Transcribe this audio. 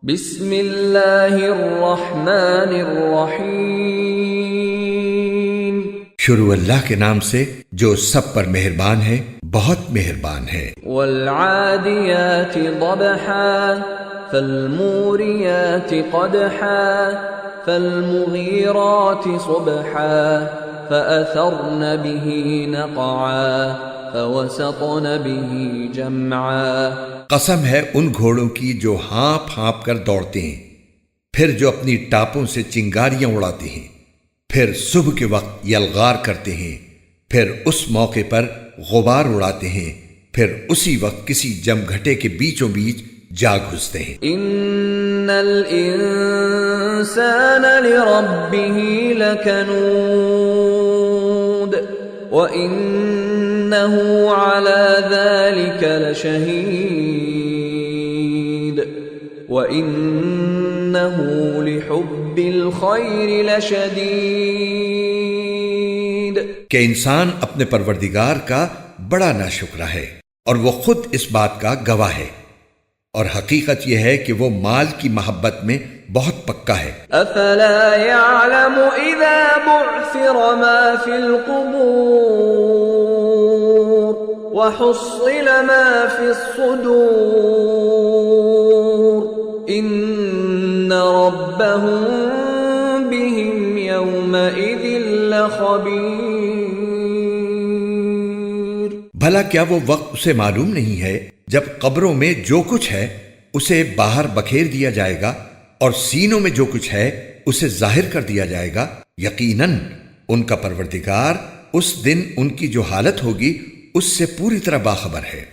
بسم اللہ الرحمن الرحیم، شروع اللہ کے نام سے جو سب پر مہربان ہے، بہت مہربان ہے۔ والعادیات ضبحا فالموریات قدحا فالمغیرات صبحا فأثرن به نقعا فوسطن به جمعا۔ قسم ہے ان گھوڑوں کی جو ہانپ ہانپ کر دوڑتے ہیں، پھر جو اپنی ٹاپوں سے چنگاریاں اڑاتے ہیں، پھر صبح کے وقت یلغار کرتے ہیں، پھر اس موقع پر غبار اڑاتے ہیں، پھر اسی وقت کسی جمگھٹے کے بیچوں بیچ جا گھستے ہیں۔ ان الانسان لربه لکنود وانه على ذلك لشهيد وانه لحب الخير لشديد۔ کہ انسان اپنے پروردگار کا بڑا ناشکرا ہے اور وہ خود اس بات کا گواہ ہے، اور حقیقت یہ ہے کہ وہ مال کی محبت میں بہت پکا ہے۔ افلا يعلم اذا بعثر ما في القبور وحصل ما في الصدور ان ربهم بهم يومئذ لخبير۔ بھلا کیا وہ وقت اسے معلوم نہیں ہے جب قبروں میں جو کچھ ہے اسے باہر بکھیر دیا جائے گا اور سینوں میں جو کچھ ہے اسے ظاہر کر دیا جائے گا؟ یقیناً ان کا پروردگار اس دن ان کی جو حالت ہوگی اس سے پوری طرح باخبر ہے۔